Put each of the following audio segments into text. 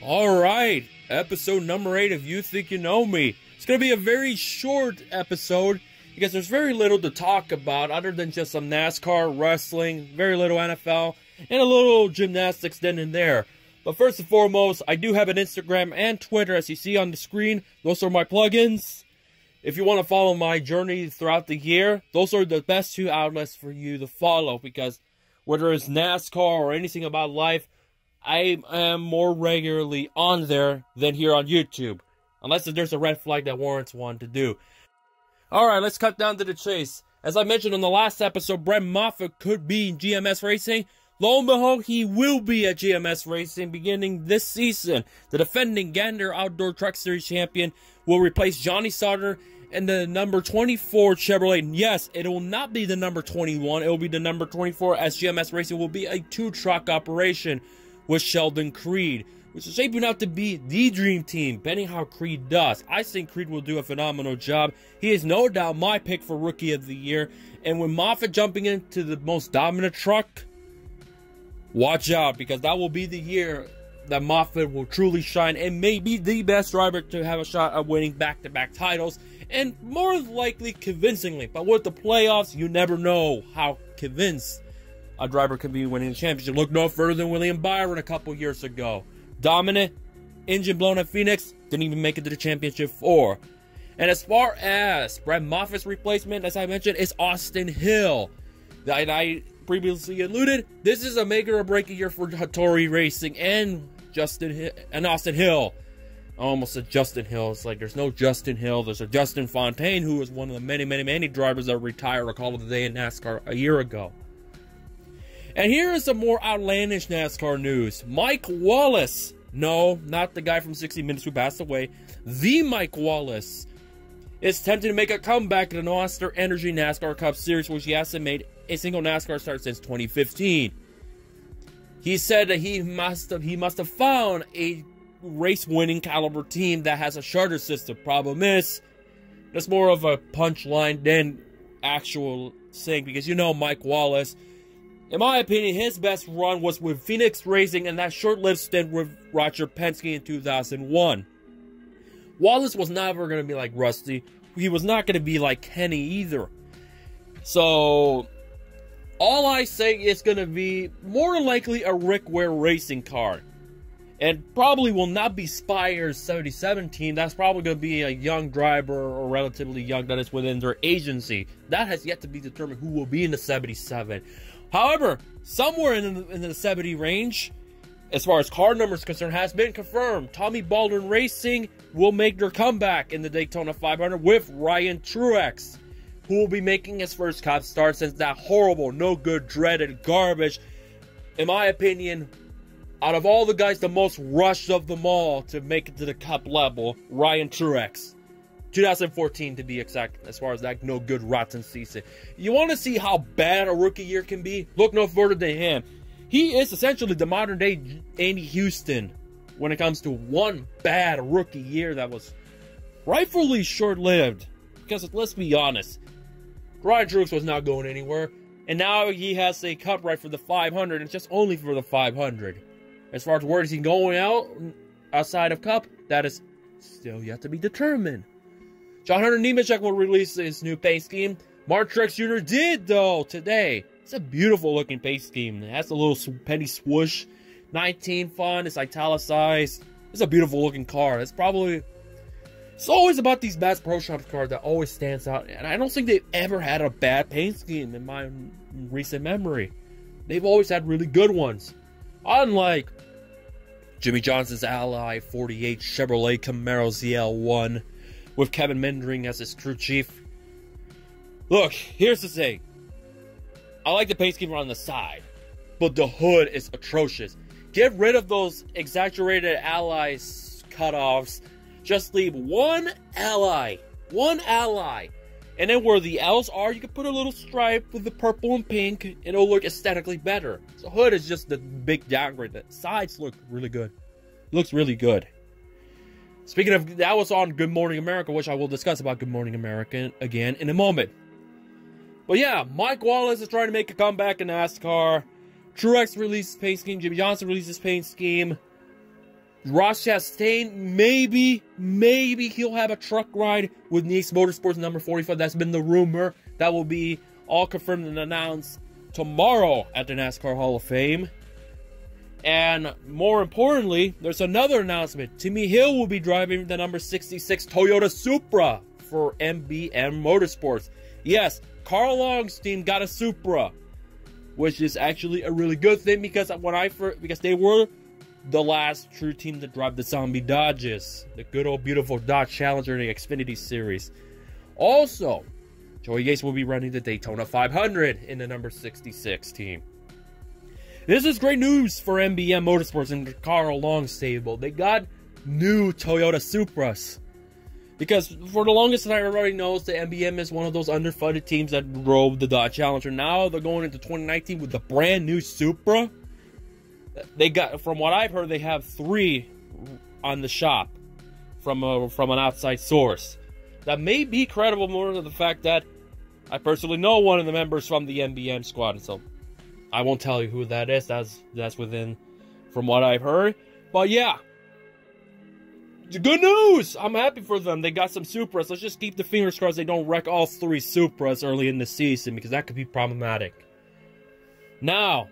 Alright, episode number 8 of You Think You Know Me. It's going to be a very short episode because there's very little to talk about other than just some NASCAR, wrestling, very little NFL, and a little gymnastics then and there. But first and foremost, I do have an Instagram and Twitter as you see on the screen. Those are my plugins. If you want to follow my journey throughout the year, those are the best two outlets for you to follow because whether it's NASCAR or anything about life, I am more regularly on there than here on YouTube. Unless there's a red flag that warrants one to do. Alright, let's cut down to the chase. As I mentioned on the last episode, Brett Moffitt could be in GMS Racing. Lo and behold, he will be at GMS Racing beginning this season. The defending Gander Outdoor Truck Series champion will replace Johnny Sauter and the number 24 Chevrolet. Yes, it will not be the number 21. It will be the number 24 as GMS Racing will be a two-truck operation with Sheldon Creed, which is shaping out to be the dream team, depending how Creed does. I think Creed will do a phenomenal job. He is no doubt my pick for Rookie of the Year. And with Moffitt jumping into the most dominant truck, watch out, because that will be the year that Moffitt will truly shine and may be the best driver to have a shot at winning back-to-back titles, and more likely convincingly. But with the playoffs, you never know how convinced a driver could be winning the championship. Look no further than William Byron a couple years ago. Dominant, engine blown at Phoenix, didn't even make it to the championship 4. And as far as Brett Moffitt's replacement, as I mentioned, is Austin Hill. I previously alluded, this is a make or break year for Hattori Racing and Austin Hill. I almost said Justin Hill. It's like there's no Justin Hill. There's a Justin Fontaine, who was one of the many drivers that retired or called it a day in NASCAR a year ago. And here is some more outlandish NASCAR news. Mike Wallace, no, not the guy from 60 Minutes who passed away, the Mike Wallace is attempting to make a comeback in the Monster Energy NASCAR Cup Series, which he hasn't made a single NASCAR start since 2015. He said that he must have found a race-winning caliber team that has a charter system. Problem is, that's more of a punchline than actual thing, because you know Mike Wallace, in my opinion, his best run was with Phoenix Racing and that short-lived stint with Roger Penske in 2001. Wallace was never going to be like Rusty. He was not going to be like Kenny either. So, all I say is going to be more likely a Rick Ware racing car. And probably will not be Spire's 77 team. That's probably going to be a young driver or relatively young that is within their agency. That has yet to be determined who will be in the 77. However, somewhere in the 70 range, as far as car numbers are concerned, has been confirmed. Tommy Baldwin Racing will make their comeback in the Daytona 500 with Ryan Truex, who will be making his first Cup start since that horrible, no good, dreaded garbage. In my opinion, out of all the guys, the most rushed of them all to make it to the Cup level, Ryan Truex. 2014 to be exact, as far as that no good rotten season. You want to see how bad a rookie year can be? Look no further than him. He is essentially the modern day Andy Houston when it comes to one bad rookie year that was rightfully short-lived. Because let's be honest, Ryan Truex was not going anywhere, and now he has a Cup right for the 500, and just only for the 500. As far as where is he going outside of Cup, that is still yet to be determined. John Hunter Nemechek will release his new paint scheme. Mark Truex Jr. did, though, today. It's a beautiful looking paint scheme. It has a little penny swoosh. 19 font. It's italicized. It's a beautiful looking car. It's always about these Bass Pro Shops cars that always stands out. And I don't think they've ever had a bad paint scheme in my recent memory. They've always had really good ones. Unlike Jimmy Johnson's Ally 48 Chevrolet Camaro ZL1 with Kevin Mendring as his crew chief. Look, here's the thing. I like the paint scheme on the side, but the hood is atrocious. Get rid of those exaggerated Ally cutoffs. Just leave one Ally. And then where the L's are, you can put a little stripe with the purple and pink, and it'll look aesthetically better. So hood is just the big downgrade. The sides look really good. Looks really good. Speaking of, that was on Good Morning America, which I will discuss about Good Morning America again in a moment. But yeah, Mike Wallace is trying to make a comeback in NASCAR. Truex released paint scheme. Jimmy Johnson released his paint scheme. Ross Chastain, maybe he'll have a truck ride with Nice Motorsports number 45. That's been the rumor. That will be all confirmed and announced tomorrow at the NASCAR Hall of Fame. And more importantly, there's another announcement. Timmy Hill will be driving the number 66 Toyota Supra for MBM Motorsports. Yes, Carl Long's team got a Supra, which is actually a really good thing because because they were the last true team to drive the zombie Dodges, the good old beautiful Dodge Challenger in the Xfinity Series. Also, Joey Gates will be running the Daytona 500 in the number 66 team. This is great news for MBM Motorsports and the Carl Long stable. They got new Toyota Supras. Because for the longest time, everybody knows that MBM is one of those underfunded teams that drove the Dodge Challenger. Now they're going into 2019 with the brand new Supra. They got, from what I've heard, they have 3 on the shop from an outside source. That may be credible more than the fact that I personally know one of the members from the MBM squad, so I won't tell you who that is. That's within from what I've heard. But yeah, good news! I'm happy for them. They got some Supras. Let's just keep the fingers crossed they don't wreck all 3 Supras early in the season, because that could be problematic. Now,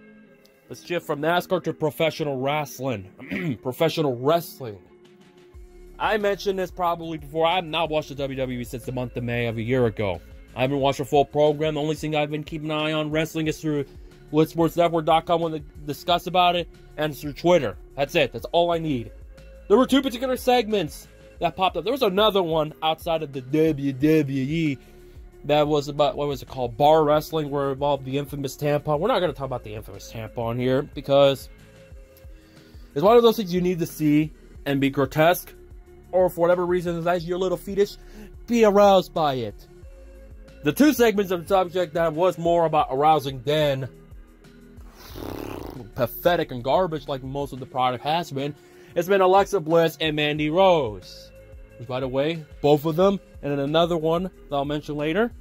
let's shift from NASCAR to professional wrestling. Professional wrestling. I mentioned this probably before. I have not watched the WWE since the month of May of a year ago. I haven't watched a full program. The only thing I've been keeping an eye on wrestling is through BlitzSportsNetwork.com when they discuss about it, and through Twitter. That's it. That's all I need. There were 2 particular segments that popped up. There was another one outside of the WWE that was about, what was it called? Bar wrestling, where it involved the infamous tampon. We're not going to talk about the infamous tampon here, because it's one of those things you need to see and be grotesque, or for whatever reason, as your little fetish, be aroused by it. The 2 segments of the subject that was more about arousing than pathetic and garbage like most of the product has been, it's been Alexa Bliss and Mandy Rose. Which, by the way, both of them, and then another one that I'll mention later,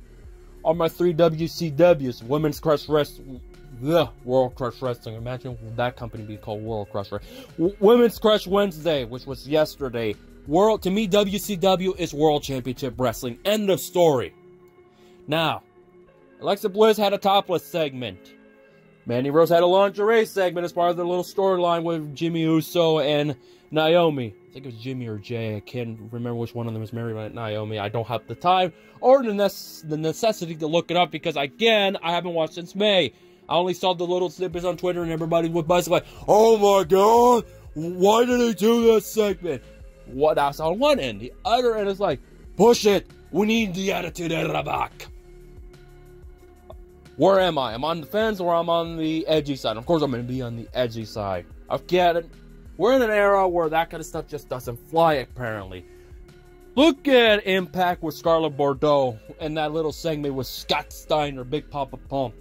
are my 3 WCWs. Women's Crush Wrestling. World Crush Wrestling. Imagine that company be called World Crush Wrestling. Women's Crush Wednesday, which was yesterday. To me, WCW is World Championship Wrestling. End of story. Now, Alexa Bliss had a topless segment. Mandy Rose had a lingerie segment as part of their little storyline with Jimmy Uso and Naomi. I think it was Jimmy or Jay. I can't remember which one of them was married by Naomi. I don't have the time or the necessity to look it up because, again, I haven't watched since May. I only saw the little snippets on Twitter and everybody was basically like, oh my god, why did they do that segment? What? That's on one end. The other end is like, push it. We need the Attitude Era back. Where am I? I'm on the fence or I'm on the edgy side? Of course I'm going to be on the edgy side. Again, we're in an era where that kind of stuff just doesn't fly, apparently. Look at Impact with Scarlett Bordeaux and that little segment with Scott Steiner, Big Papa Pump.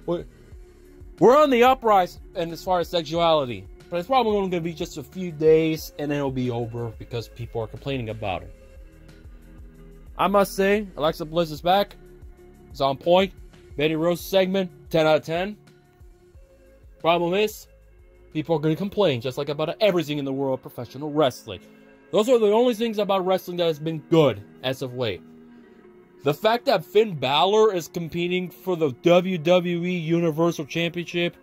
We're on the uprise and as far as sexuality. But it's probably only going to be just a few days and then it'll be over because people are complaining about it. I must say, Alexa Bliss is back. It's on point. Mandy Rose segment, 10 out of 10. Problem is, people are going to complain just like about everything in the world of professional wrestling. Those are the only things about wrestling that has been good as of late. The fact that Finn Balor is competing for the WWE Universal Championship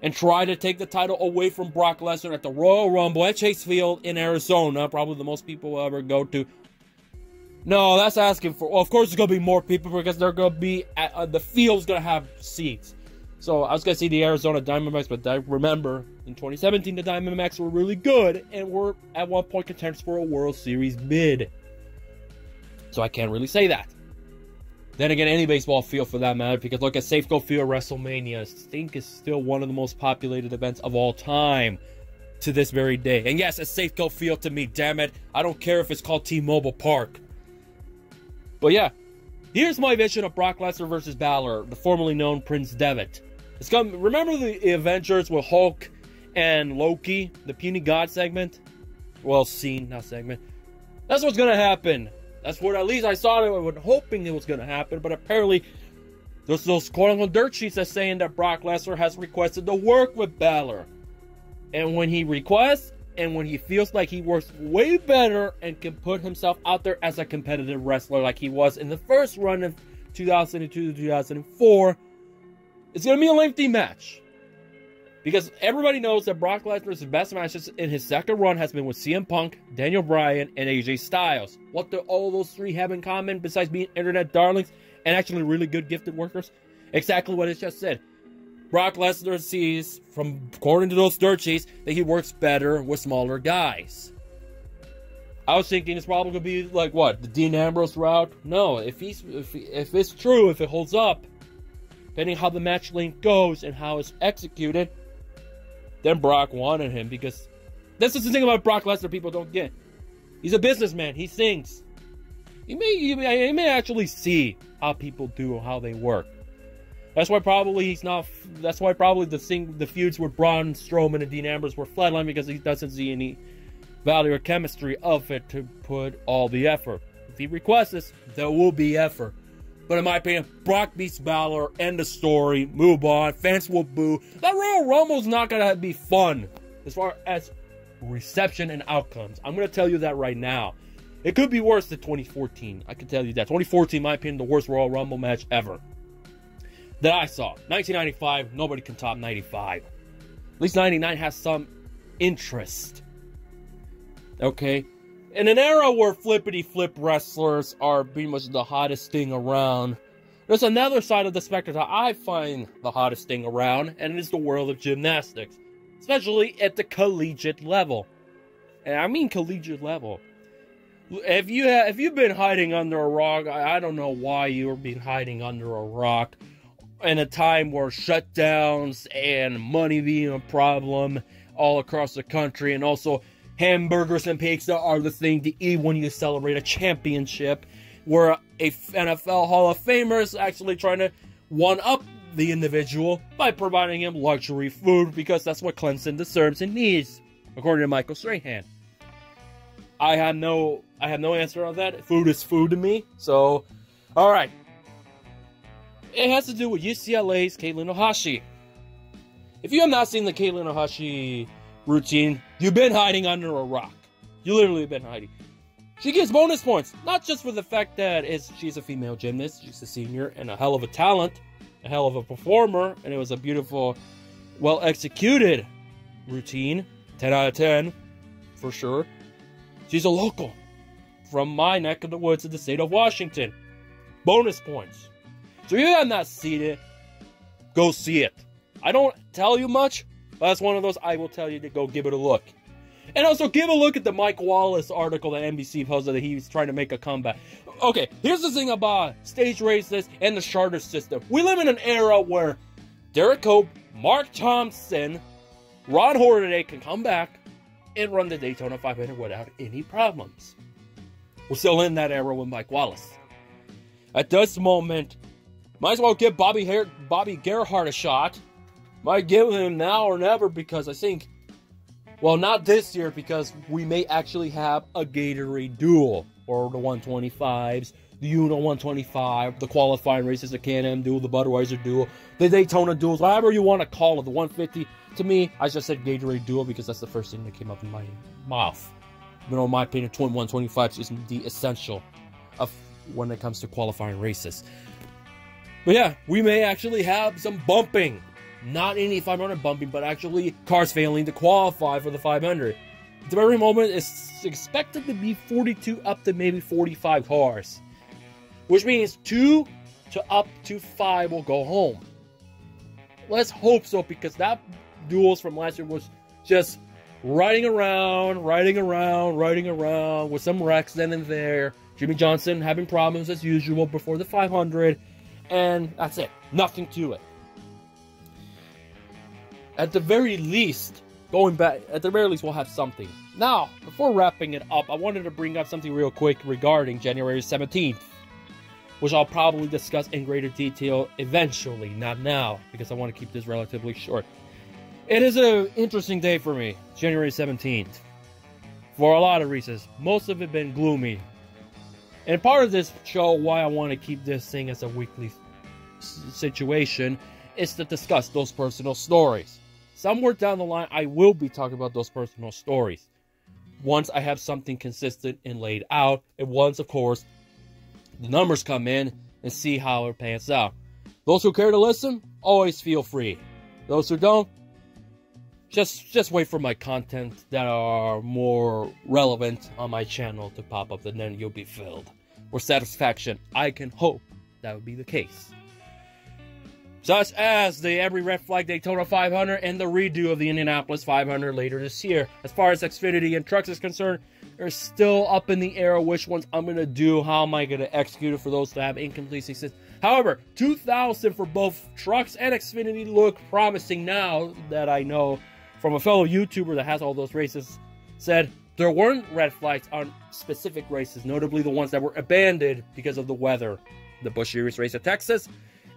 and try to take the title away from Brock Lesnar at the Royal Rumble at Chase Field in Arizona, probably the most people will ever go to. No, that's asking for... Well, of course there's going to be more people because they're going to be... the field's going to have seats. So, I was going to see the Arizona Diamondbacks, but I remember in 2017 the Diamondbacks were really good and were at one point contenders for a World Series bid. So, I can't really say that. Then again, any baseball field for that matter, because look at Safeco Field WrestleMania. I think is still one of the most populated events of all time to this very day. And yes, it's Safeco Field to me, damn it. I don't care if it's called T-Mobile Park. But yeah, here's my vision of Brock Lesnar versus Balor, the formerly known Prince Devitt. Remember the Avengers with Hulk and Loki, the Puny God segment? Well, scene, not segment. That's what's going to happen. That's what at least I saw it. I was hoping it was going to happen, but apparently there's those quote-unquote dirt sheets that saying that Brock Lesnar has requested to work with Balor. And when he requests, and when he feels like he works way better and can put himself out there as a competitive wrestler like he was in the first run of 2002 to 2004, it's going to be a lengthy match. Because everybody knows that Brock Lesnar's best matches in his second run has been with CM Punk, Daniel Bryan, and AJ Styles. What do all those three have in common besides being internet darlings and actually really good gifted workers? Exactly what it just said. Brock Lesnar sees, from according to those dirt sheets, that he works better with smaller guys. I was thinking it's probably going to be like, what, the Dean Ambrose route? No, if it's true, if it holds up, depending how the match length goes and how it's executed, then Brock wanted him, because this is the thing about Brock Lesnar people don't get. He's a businessman. He thinks. He may actually see how people do, how they work. That's why probably he's not. That's why probably the feuds with Braun Strowman and Dean Ambrose were flatline, because he doesn't see any value or chemistry of it to put all the effort. If he requests this, there will be effort. But in my opinion, Brock beats Balor, end the story, move on, fans will boo. That Royal Rumble's not gonna be fun as far as reception and outcomes. I'm gonna tell you that right now. It could be worse than 2014. I can tell you that. 2014, in my opinion, the worst Royal Rumble match ever that I saw. 1995, nobody can top 95. At least 99 has some interest. Okay? In an era where flippity-flip wrestlers are pretty much the hottest thing around, there's another side of the spectrum that I find the hottest thing around, and it is the world of gymnastics. Especially at the collegiate level. And I mean collegiate level. If you've been hiding under a rock, I don't know why you've been hiding under a rock in a time where shutdowns and money being a problem all across the country, and also hamburgers and pizza are the thing to eat when you celebrate a championship, where a NFL Hall of Famer is actually trying to one-up the individual by providing him luxury food, because that's what Clemson deserves and needs, according to Michael Strahan. I have no answer on that. Food is food to me. So, all right. It has to do with UCLA's Caitlin Ohashi. If you have not seen the Caitlin Ohashi routine, you've been hiding under a rock. You literally have been hiding. She gets bonus points, not just for the fact that she's a female gymnast, she's a senior, and a hell of a talent, a hell of a performer, and it was a beautiful, well-executed routine. 10 out of 10, for sure. She's a local from my neck of the woods in the state of Washington. Bonus points. So if you have not seen it, go see it. I don't tell you much, but that's one of those I will tell you to go give it a look. And also give a look at the Mike Wallace article that NBC posted that he was trying to make a comeback. Okay, here's the thing about stage races and the charter system. We live in an era where Derek Cope, Mark Thompson, Ron Hornaday can come back and run the Daytona 500 without any problems. We're still in that era with Mike Wallace. At this moment, might as well give Bobby Gerhart a shot. Might give him now or never, because I think, well, not this year, because we may actually have a Gatorade duel, or the 125s, the Uno 125, the qualifying races, the Can-Am duel, the Budweiser duel, the Daytona duels, whatever you want to call it, the 150. To me, I just said Gatorade duel because that's the first thing that came up in my mouth. You know, in my opinion, 125 is the essential of when it comes to qualifying races. But yeah, we may actually have some bumping. Not any 500 bumping, but actually cars failing to qualify for the 500. At the very moment, it's expected to be 42 up to maybe 45 cars. Which means 2 to up to 5 will go home. Let's hope so, because that duels from last year was just riding around with some wrecks then and there. Jimmy Johnson having problems as usual before the 500. And that's it. Nothing to it. At the very least, we'll have something. Now, before wrapping it up, I wanted to bring up something real quick regarding January 17th, which I'll probably discuss in greater detail eventually, not now, because I want to keep this relatively short. It is an interesting day for me, January 17th, for a lot of reasons. Most of it been gloomy. And part of this show, why I want to keep this thing as a weekly situation, is to discuss those personal stories. Somewhere down the line, I will be talking about those personal stories. once I have something consistent and laid out, and once, of course, the numbers come in and see how it pans out. Those who care to listen, always feel free. Those who don't, just wait for my content that are more relevant on my channel to pop up, and then you'll be filled with satisfaction. I can hope that would be the case. Such as the Every Red Flag Daytona 500 and the redo of the Indianapolis 500 later this year. As far as Xfinity and trucks is concerned, they're still up in the air which ones I'm going to do, how am I going to execute it for those that have incomplete success. However, 2000 for both trucks and Xfinity look promising now that I know from a fellow YouTuber that has all those races, said there weren't red flags on specific races, notably the ones that were abandoned because of the weather. The Busch Series race at Texas,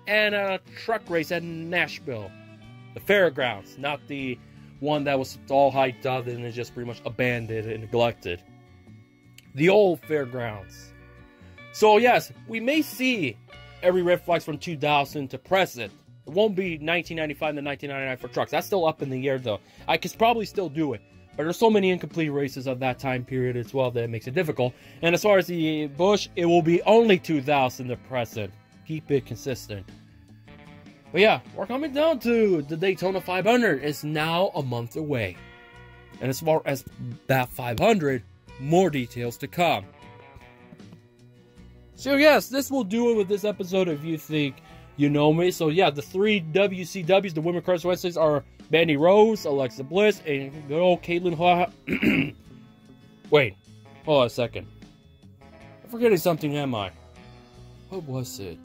and a truck race at Nashville. The fairgrounds, not the one that was all hyped up and is just pretty much abandoned and neglected. The old fairgrounds. So yes, we may see every red flags from 2000 to present. It won't be 1995 to 1999 for trucks. That's still up in the air though. I could probably still do it. But there's so many incomplete races of that time period as well that it makes it difficult. And as far as the Busch, it will be only 2000 to present. Keep it consistent. But yeah, we're coming down to the Daytona 500. It's now a month away. And as far as that 500, more details to come. So yes, this will do it with this episode if you think you know me. So yeah, the three WCWs, the Women Cross Wednesdays, are Mandy Rose, Alexa Bliss, and good old Caitlin Wait, hold on a second. I'm forgetting something, am I? What was it?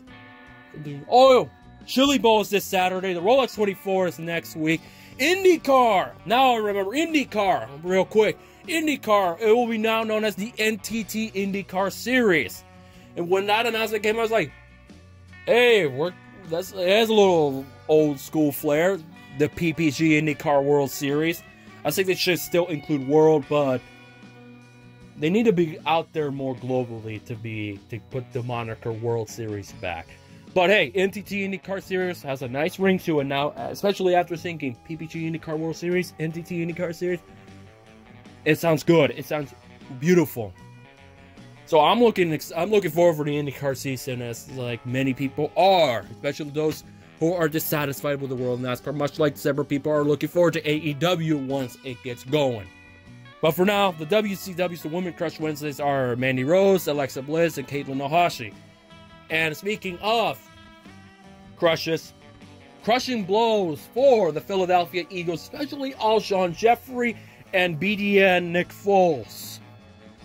Oh, Chili Bowl is this Saturday. The Rolex 24 is next week. IndyCar. Now I remember IndyCar. Real quick. IndyCar. It will be now known as the NTT IndyCar Series. And when that announcement came, I was like, hey, it has a little old school flair. The PPG IndyCar World Series. I think they should still include World, but they need to be out there more globally to put the moniker World Series back. But hey, NTT IndyCar Series has a nice ring to it now, especially after thinking PPG IndyCar World Series, NTT IndyCar Series. It sounds good. It sounds beautiful. So I'm looking forward for the IndyCar season, as like many people are, especially those who are dissatisfied with the world of NASCAR, much like several people are looking forward to AEW once it gets going. But for now, the WCWs, the Women Crush Wednesdays, are Mandy Rose, Alexa Bliss, and Caitlin Ohashi. And speaking of crushes, crushing blows for the Philadelphia Eagles, especially Alshon Jeffrey and BDN Nick Foles,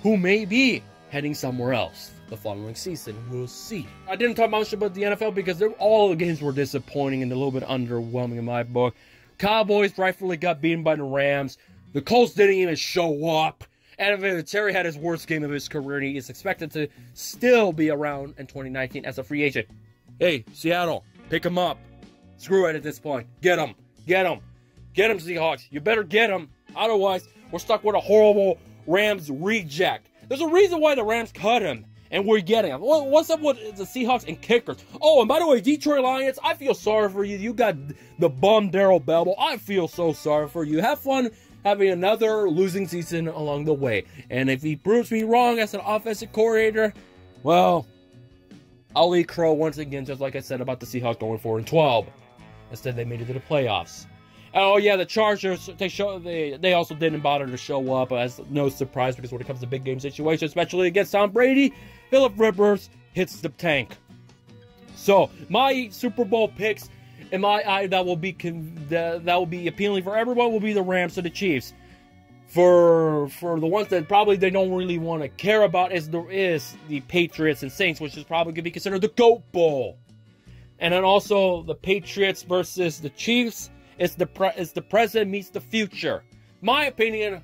who may be heading somewhere else the following season. We'll see. I didn't talk much about the NFL because all the games were disappointing and a little bit underwhelming in my book. Cowboys rightfully got beaten by the Rams. The Colts didn't even show up. And Terry had his worst game of his career, and he is expected to still be around in 2019 as a free agent. Hey, Seattle, pick him up. Screw it at this point. Get him. Get him. Get him, Seahawks. You better get him. Otherwise, we're stuck with a horrible Rams reject. There's a reason why the Rams cut him, and we're getting him. What's up with the Seahawks and kickers? Oh, and by the way, Detroit Lions, I feel sorry for you. You got the bum Darrell Bevell. I feel so sorry for you. Have fun having another losing season along the way. And if he proves me wrong as an offensive coordinator, well, I'll eat crow once again, just like I said about the Seahawks going 4-12. Instead, they made it to the playoffs. Oh yeah, the Chargers, they also didn't bother to show up, as no surprise, because when it comes to big game situations, especially against Tom Brady, Philip Rivers hits the tank. So my Super Bowl picks, in my eye, that will be appealing for everyone, will be the Rams and the Chiefs. For the ones that probably they don't really want to care about is the Patriots and Saints, which is probably going to be considered the GOAT Bowl. And then also the Patriots versus the Chiefs. It's the present meets the future. My opinion,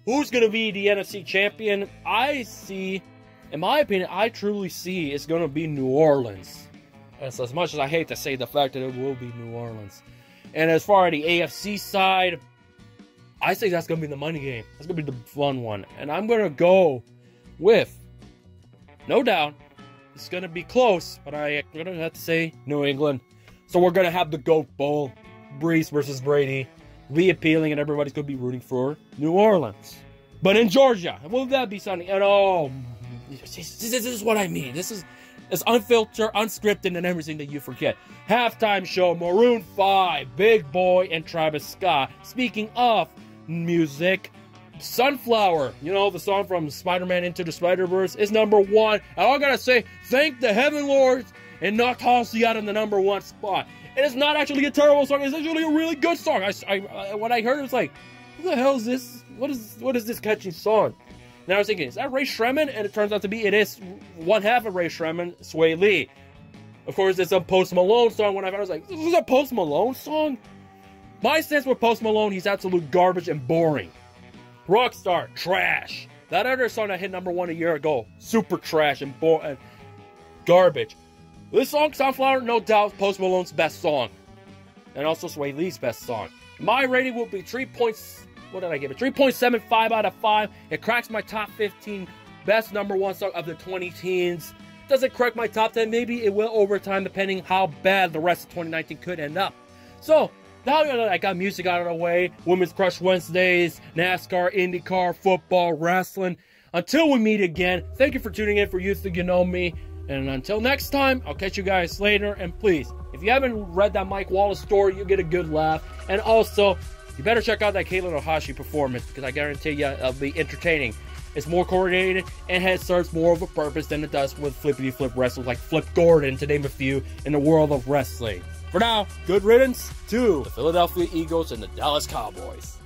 who's going to be the NFC champion? In my opinion, I truly see it's going to be New Orleans. As much as I hate to say the fact that it will be New Orleans. And as far as the AFC side, I think that's going to be the money game. That's going to be the fun one. And I'm going to go with, no doubt, it's going to be close, but I'm going to have to say New England. So we're going to have the GOAT Bowl. Breeze versus Brady. Be appealing, and everybody's going to be rooting for New Orleans. But in Georgia, will that be something? And oh, this is what I mean. This is it's unfiltered, unscripted, and everything that you forget. Halftime show, Maroon 5, Big Boy, and Travis Scott. Speaking of music, Sunflower, you know, the song from Spider-Man Into the Spider-Verse, is #1. And I gotta say, thank the Heaven Lords and knocked Halsey out in the #1 spot. It is not actually a terrible song. It's actually a really good song. When I heard it, was like, who the hell is this? What is this catchy song? And I was thinking, is that Ray Shremmen? And it turns out to be, it is one half of Ray Shremmen, Sway Lee. Of course, it's a Post Malone song. When I found it, I was like, this is a Post Malone song? My stance with Post Malone, he's absolute garbage and boring. Rockstar, trash. That other song that hit #1 a year ago, super trash and garbage. This song, Sunflower, no doubt Post Malone's best song. And also Sway Lee's best song. My rating will be 3.75 out of 5. It cracks my top 15 best #1 song of the 20 teens. Does it crack my top 10? Maybe it will over time, depending how bad the rest of 2019 could end up. So, now that I got music out of the way, Women's Crush Wednesdays, NASCAR, IndyCar, football, wrestling. Until we meet again, thank you for tuning in for You Think You Know Me. And until next time, I'll catch you guys later. And please, if you haven't read that Mike Wallace story, you'll get a good laugh. And also, you better check out that Kayla Ohashi performance, because I guarantee you it'll be entertaining. It's more coordinated and serves more of a purpose than it does with flippity-flip wrestlers like Flip Gordon, to name a few, in the world of wrestling. For now, good riddance to the Philadelphia Eagles and the Dallas Cowboys.